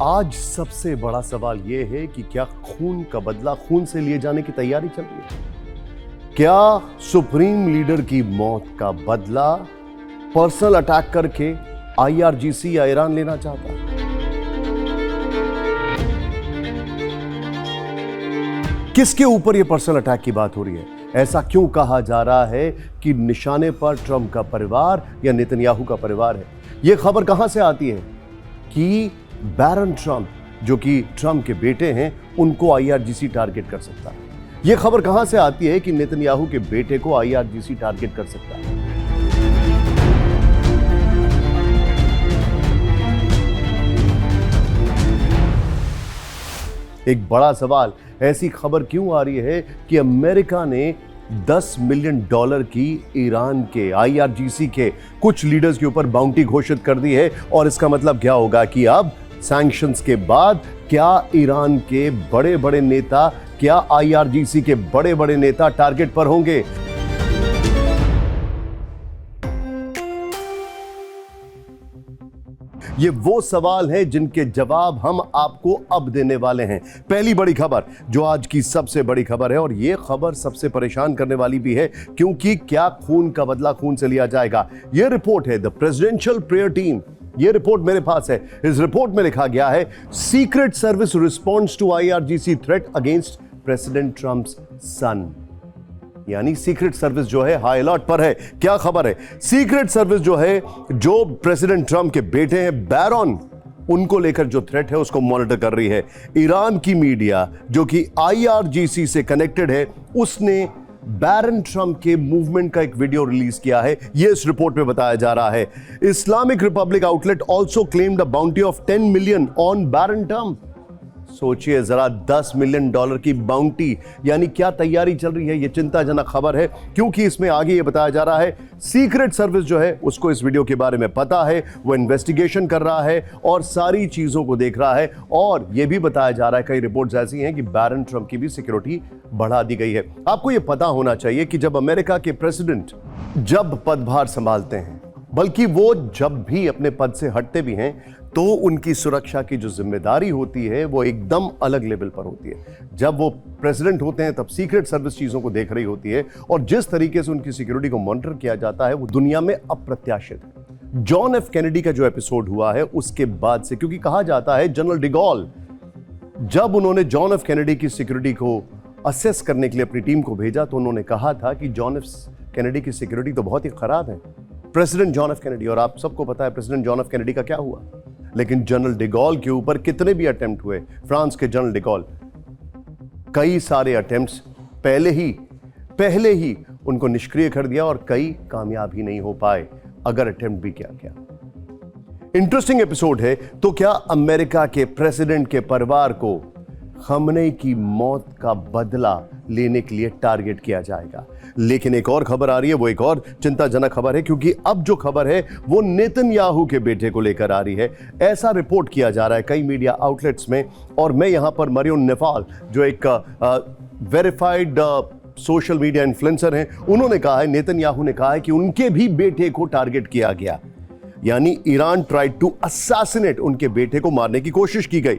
आज सबसे बड़ा सवाल यह है कि क्या खून का बदला खून से लिए जाने की तैयारी चल रही है? क्या सुप्रीम लीडर की मौत का बदला पर्सनल अटैक करके आईआरजीसी या ईरान लेना चाहता है? किसके ऊपर यह पर्सनल अटैक की बात हो रही है? ऐसा क्यों कहा जा रहा है कि निशाने पर ट्रंप का परिवार या नेतन्याहू का परिवार है? यह खबर कहां से आती है कि बैरन ट्रंप, जो कि ट्रंप के बेटे हैं, उनको आईआरजीसी टारगेट कर सकता है? यह खबर कहां से आती है कि नेतन्याहू के बेटे को आईआरजीसी टारगेट कर सकता है? एक बड़ा सवाल, ऐसी खबर क्यों आ रही है कि अमेरिका ने $10 मिलियन की ईरान के आईआरजीसी के कुछ लीडर्स के ऊपर बाउंटी घोषित कर दी है। और इसका मतलब क्या होगा कि अब सैंक्शंस के बाद क्या ईरान के बड़े बड़े नेता, क्या आईआरजीसी के बड़े बड़े नेता टारगेट पर होंगे? ये वो सवाल हैं जिनके जवाब हम आपको अब देने वाले हैं। पहली बड़ी खबर, जो आज की सबसे बड़ी खबर है, और ये खबर सबसे परेशान करने वाली भी है, क्योंकि क्या खून का बदला खून से लिया जाएगा? ये रिपोर्ट है द प्रेसिडेंशियल प्रेयर टीम। ये रिपोर्ट मेरे पास है। इस रिपोर्ट में लिखा गया है, secret service response to IRGC threat against president Trump's son. यानी सीक्रेट सर्विस जो है हाई अलर्ट पर है। क्या खबर है? सीक्रेट सर्विस जो है, जो प्रेसिडेंट ट्रंप के बेटे हैं बैरन, उनको लेकर जो थ्रेट है उसको मॉनिटर कर रही है। ईरान की मीडिया, जो कि आईआरजीसी से कनेक्टेड है, उसने बैरन ट्रंप के मूवमेंट का एक वीडियो रिलीज किया है। यह इस रिपोर्ट में बताया जा रहा है। Islamic republic outlet also claimed a bounty of 10 million on Barron Trump. सोचिए जरा, $10 मिलियन की बाउंटी, यानी क्या तैयारी चल रही है? यह चिंताजनक खबर है, क्योंकि इसमें आगे यह बताया जा रहा है सीक्रेट सर्विस जो है उसको इस वीडियो के बारे में पता है, वो इन्वेस्टिगेशन कर रहा है और सारी चीजों को देख रहा है। और यह भी बताया जा रहा है, कई रिपोर्ट्स ऐसी हैं कि बैरन ट्रंप की भी सिक्योरिटी बढ़ा दी गई है। आपको यह पता होना चाहिए कि जब अमेरिका के प्रेसिडेंट जब पदभार संभालते हैं, बल्कि वो जब भी अपने पद से हटते भी हैं, तो उनकी सुरक्षा की जो जिम्मेदारी होती है वो एकदम अलग लेवल पर होती है। जब वो प्रेसिडेंट होते हैं तब सीक्रेट सर्विस चीजों को देख रही होती है, और जिस तरीके से उनकी सिक्योरिटी को मॉनिटर किया जाता है वो दुनिया में अप्रत्याशित है। जॉन एफ कैनेडी का जो एपिसोड हुआ है उसके बाद से, क्योंकि कहा जाता है जनरल डिगॉल, जब उन्होंने जॉन एफ कैनेडी की सिक्योरिटी को असेस करने के लिए अपनी टीम को भेजा, तो उन्होंने कहा था कि जॉन एफ कैनेडी की सिक्योरिटी तो बहुत ही खराब है, प्रेसिडेंट जॉन एफ कैनेडी। और आप सबको पता है प्रेसिडेंट जॉन एफ कैनेडी का क्या हुआ। लेकिन जनरल डिगॉल के ऊपर कितने भी अटेम्प्ट हुए, फ्रांस के जनरल डिगॉल, कई सारे अटेम्प्ट्स पहले ही उनको निष्क्रिय कर दिया, और कई कामयाब ही नहीं हो पाए, अगर अटेम्प्ट भी किया। इंटरेस्टिंग एपिसोड है। तो क्या अमेरिका के प्रेसिडेंट के परिवार को खमनेई की मौत का बदला लेने के लिए टारगेट किया जाएगा? लेकिन एक और खबर आ रही है, वो एक और चिंताजनक खबर है, क्योंकि अब जो खबर है वो नेतन्याहू के बेटे को लेकर आ रही है। ऐसा रिपोर्ट किया जा रहा है कई मीडिया आउटलेट्स में, और मैं यहां पर मरियम नफाल, जो एक वेरीफाइड सोशल मीडिया इन्फ्लुएंसर हैं, उन्होंने कहा है, नेतन्याहू ने कहा है कि उनके भी बेटे को टारगेट किया गया। यानी ईरान ट्राइड टू असैसिनेट, उनके बेटे को मारने की कोशिश की गई।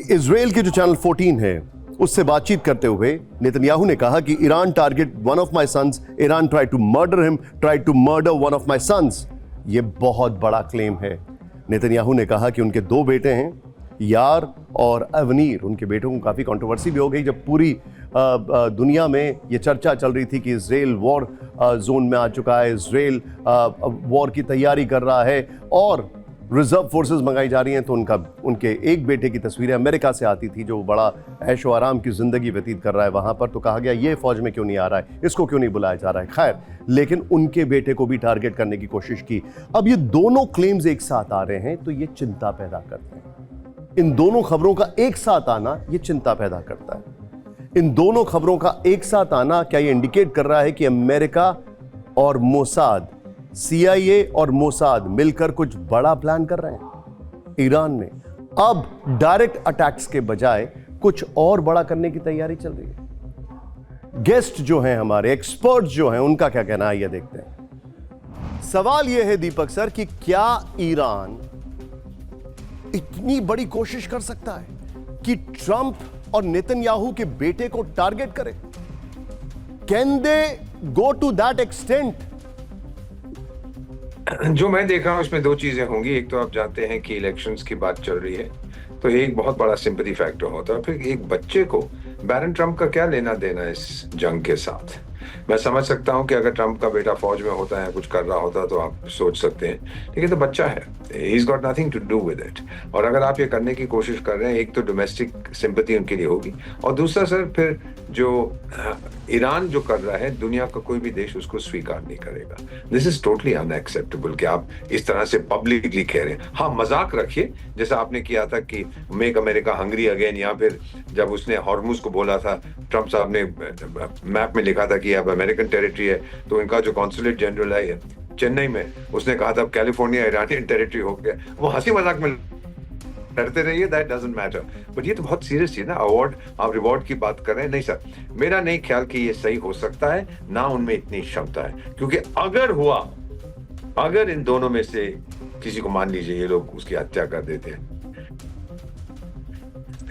इजराइल के जो चैनल 14 है उससे बातचीत करते हुए नेतन्याहू ने कहा कि Iran target one of my sons, Iran try to murder him, try to murder one of my sons. ये बहुत बड़ा क्लेम है। नेतन्याहू ने कहा कि उनके 2 बेटे हैं, यार और अवनीर। उनके बेटों को काफी कंट्रोवर्सी भी हो गई जब पूरी दुनिया में ये चर्चा चल रही थी कि इजराइल वॉर जोन में आ चुका है, इजराइल वॉर की तैयारी कर रहा है और रिजर्व फोर्सेस मंगाई जा रही हैं। तो उनके एक बेटे की तस्वीरें अमेरिका से आती थी, जो बड़ा ऐशो आराम की जिंदगी व्यतीत कर रहा है वहां पर। तो कहा गया ये फौज में क्यों नहीं आ रहा है, इसको क्यों नहीं बुलाया जा रहा है। खैर, लेकिन उनके बेटे को भी टारगेट करने की कोशिश की। अब ये दोनों क्लेम्स एक साथ आ रहे हैं, तो ये चिंता पैदा करते हैं। इन दोनों खबरों का एक साथ आना ये चिंता पैदा करता है। इन दोनों खबरों का एक साथ आना क्या ये इंडिकेट कर रहा है कि अमेरिका और मोसाद, CIA और मोसाद मिलकर कुछ बड़ा प्लान कर रहे हैं ईरान में? अब डायरेक्ट अटैक्स के बजाय कुछ और बड़ा करने की तैयारी चल रही है। गेस्ट जो हैं हमारे, एक्सपर्ट्स जो हैं, उनका क्या कहना है ये देखते हैं। सवाल यह है दीपक सर कि क्या ईरान इतनी बड़ी कोशिश कर सकता है कि ट्रंप और नेतन्याहू के बेटे को टारगेट करे? Can they go to that extent? जो मैं देख रहा हूं उसमें दो चीजें होंगी। एक तो आप जानते हैं कि इलेक्शंस की बात चल रही है, तो एक बहुत बड़ा सिंपैथी फैक्टर होता है। फिर एक बच्चे को बैरन ट्रंप का क्या लेना देना इस जंग के साथ? मैं समझ सकता हूं कि अगर ट्रंप का बेटा फौज में होता है, कुछ कर रहा होता, तो आप सोच सकते हैं, लेकिन तो बच्चा है, he is got nothing to do with it. और अगर आप ये करने की कोशिश कर रहे हैं, एक तो डोमेस्टिक सिंपैथी उनके लिए होगी, और दूसरा सर फिर जो ईरान जो कर रहा है, दुनिया का कोई भी देश उसको स्वीकार नहीं करेगा। दिस इज टोटली अनएक्सेप्टेबल कि आप इस तरह से पब्लिकली कह रहे हैं। हाँ, मजाक रखिए, जैसा आपने किया था कि मेक अमेरिका हंग्री अगेन, या फिर जब उसने हॉर्मुज को बोला था, ट्रंप साहब ने मैप में लिखा था कि अब अमेरिकन टेरिटरी है, तो इनका जो कॉन्सुलेट जनरल है चेन्नई में, उसने कहा था कैलिफोर्निया ईरानियन टेरिटरी हो गया। वो हंसी मजाक में करते रहिए, दैट डजंट मैटर, बट ये तो बहुत सीरियस चीज ना। अवार्ड, आप रिवॉर्ड की बात कर रहे हैं। नहीं सर, मेरा नहीं ख्याल कि ये सही हो सकता है, ना उनमें इतनी क्षमता है, क्योंकि अगर हुआ, अगर इन दोनों में से किसी को मान लीजिए ये लोग उसकी हत्या कर देते हैं,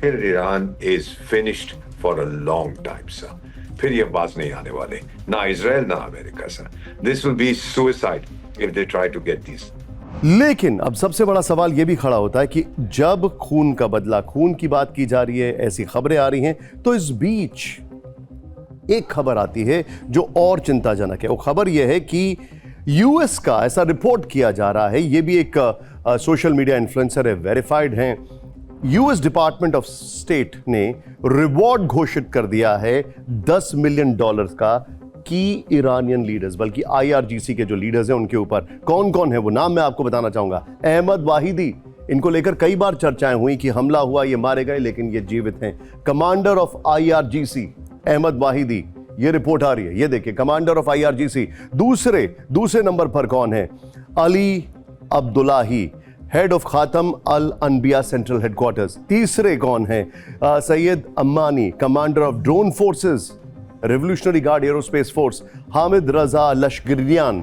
फिर Iran is finished for a long time sir. फिर ये बात नहीं आने वाले, ना इजराइल ना America sir. This will be suicide if they try to get this. लेकिन अब सबसे बड़ा सवाल यह भी खड़ा होता है कि जब खून का बदला, खून की बात की जा रही है, ऐसी खबरें आ रही हैं, तो इस बीच एक खबर आती है जो और चिंताजनक है। वो खबर यह है कि यूएस का, ऐसा रिपोर्ट किया जा रहा है, यह भी एक सोशल मीडिया इन्फ्लुएंसर है, वेरीफाइड हैं, यूएस डिपार्टमेंट ऑफ स्टेट ने रिवॉर्ड घोषित कर दिया है $10 मिलियन का की ईरानियन लीडर्स, बल्कि आईआरजीसी के जो लीडर्स हैं उनके ऊपर। कौन कौन है वो नाम मैं आपको बताना चाहूंगा। अहमद वाहिदी, इनको लेकर कई बार चर्चाएं हुई कि हमला हुआ, ये मारे गए, लेकिन ये जीवित हैं। Commander of IRGC Ahmad Vahidi, ये रिपोर्ट आ रही है, ये देखिए, कमांडर ऑफ आईआरजीसी। दूसरे नंबर पर कौन है? अली अब्दुल्लाही, हेड ऑफ खातम अल अनबिया सेंट्रल हेडक्वार्टर्स। तीसरे कौन है? Sayed Ammani, commander of drone forces, Revolutionary Guard aerospace force. Hamid Reza Lashkarian,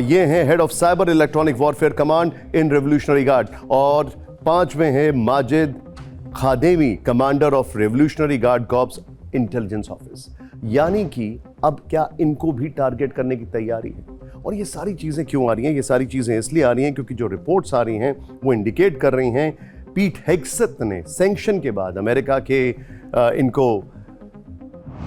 ये हैं head of cyber electronic warfare command in Revolutionary Guard. और पांचवें हैं Majid Khademi, commander of Revolutionary Guard corps intelligence office. यानी कि अब क्या इनको भी टारगेट करने की तैयारी है? और ये सारी चीजें क्यों आ रही हैं? ये सारी चीजें इसलिए आ रही हैं क्योंकि जो रिपोर्ट्स आ रही हैं वो इंडिकेट कर रही हैं, पीट हेग्सेथ ने सैंक्शन के बाद अमेरिका के इनको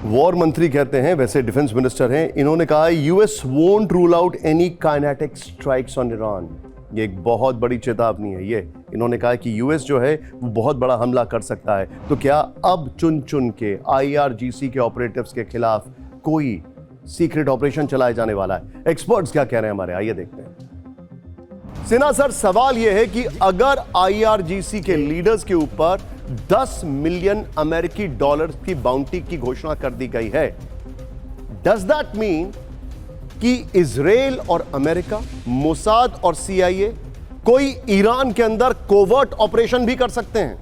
वॉर मंत्री कहते हैं, वैसे डिफेंस मिनिस्टर हैं, इन्होंने कहा US won't rule out any kinetic strikes on Iran. ये एक बहुत बड़ी चेतावनी है। ये इन्होंने कहा कि यूएस जो है वो बहुत बड़ा हमला कर सकता है। तो क्या अब चुन चुन के आईआरजीसी के ऑपरेटिव्स के खिलाफ कोई सीक्रेट ऑपरेशन चलाया जाने वाला है? एक्सपर्ट्स क्या कह रहे हैं हमारे, आइए देखते हैं। सिन्हा सर, सवाल यह है कि अगर आईआरजीसी के लीडर्स के ऊपर $10 मिलियन अमेरिकी डॉलर्स की बाउंटी की घोषणा कर दी गई है, डज दैट मीन कि इजराइल और अमेरिका, मोसाद और सीआईए कोई ईरान के अंदर कोवर्ट ऑपरेशन भी कर सकते हैं?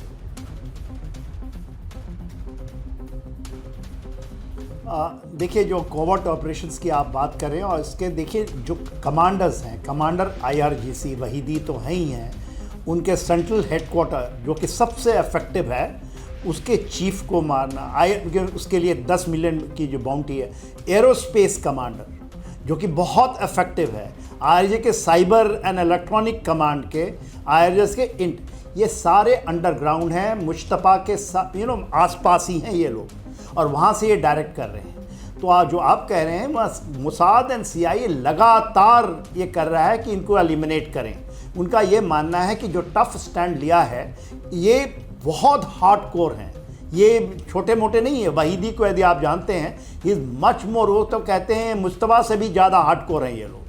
देखिए, जो कोवर्ट ऑपरेशंस की आप बात कर रहे हैं, और इसके देखिए जो कमांडर्स हैं, कमांडर आईआरजीसी वहीदी तो हैं ही हैं, उनके सेंट्रल हेडक्वार्टर जो कि सबसे इफेक्टिव है, उसके चीफ को मारना, उसके लिए 10 मिलियन की जो बाउंटी है। एरोस्पेस कमांडर जो कि बहुत इफेक्टिव है, आईआरजे के साइबर एंड इलेक्ट्रॉनिक कमांड के, आईआरजे के इंट, ये सारे अंडरग्राउंड हैं, मुश्तबा के आसपास ही हैं ये लोग, और वहाँ से ये डायरेक्ट कर रहे हैं। तो आज जो आप कह रहे हैं, मोसाद एंड सीआईए लगातार ये कर रहा है कि इनको एलिमिनेट करें। उनका ये मानना है कि जो टफ स्टैंड लिया है ये बहुत हार्डकोर हैं, ये छोटे मोटे नहीं है। वहीदी को यदि आप जानते हैं, ही इज़ मच मोर, वो तो कहते हैं मुस्तबा से भी ज़्यादा हार्डकोर हैं ये लोग।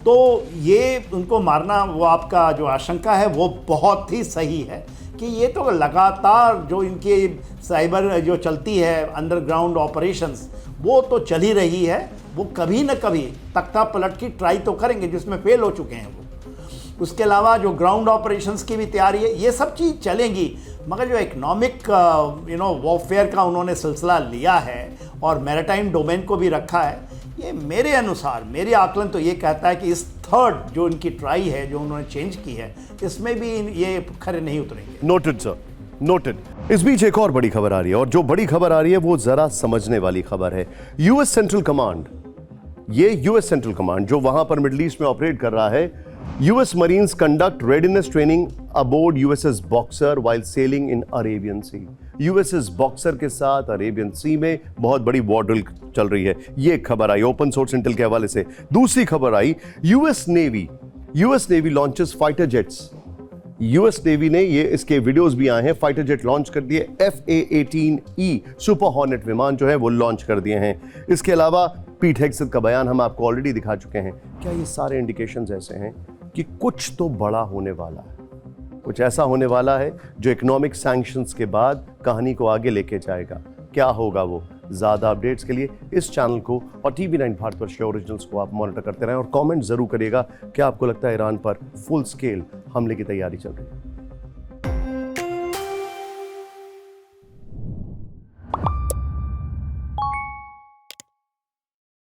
तो ये उनको मारना, वो आपका जो आशंका है वो बहुत ही सही है कि ये तो लगातार जो इनकी साइबर जो चलती है अंडरग्राउंड ऑपरेशंस, वो तो चल ही रही है। वो कभी न कभी तख्ता पलट की ट्राई तो करेंगे, जिसमें फेल हो चुके हैं वो। उसके अलावा जो ग्राउंड ऑपरेशंस की भी तैयारी है, ये सब चीज़ चलेंगी। मगर जो इकोनॉमिक वॉरफेयर का उन्होंने सिलसिला लिया है और मैरीटाइम डोमेन को भी रखा है, ये मेरे अनुसार, मेरे आकलन तो ये कहता है कि इस थर्ड जो इनकी ट्राई है जो उन्होंने चेंज की है, इसमें भी ये खरे नहीं उतरेंगे। Noted sir, noted. इस बीच एक और बड़ी खबर आ रही है, और जो बड़ी खबर आ रही है वो जरा समझने वाली खबर है। यूएस सेंट्रल कमांड, ये यूएस सेंट्रल कमांड जो वहां पर मिडिल ईस्ट में ऑपरेट कर रहा है, US Marines conduct readiness training aboard USS Boxer while sailing in Arabian Sea. USS Boxer के साथ अरेबियन सी में बहुत बड़ी वॉर ड्रिल चल रही है। ये खबर आई ओपन सोर्स इंटेल के हवाले से। दूसरी खबर आई, US navy launches fighter jets. US navy ने, ये इसके वीडियोस भी आए हैं, फाइटर जेट लॉन्च कर दिए। FA-18E सुपर हॉर्नेट विमान जो है वो लॉन्च कर दिए हैं। इसके अलावा पीट हेग्सेथ का बयान हम आपको ऑलरेडी दिखा चुके हैं। क्या ये सारे इंडिकेशंस ऐसे हैं कि कुछ तो बड़ा होने वाला है, कुछ ऐसा होने वाला है जो इकोनॉमिक सैंक्शंस के बाद कहानी को आगे लेके जाएगा? क्या होगा वो? ज़्यादा अपडेट्स के लिए इस चैनल को और TV9 भारतवर्ष के ओरिजिनल्स को आप मॉनिटर करते रहें, और कमेंट जरूर करिएगा क्या आपको लगता है ईरान पर फुल स्केल हमले की तैयारी चल रही है।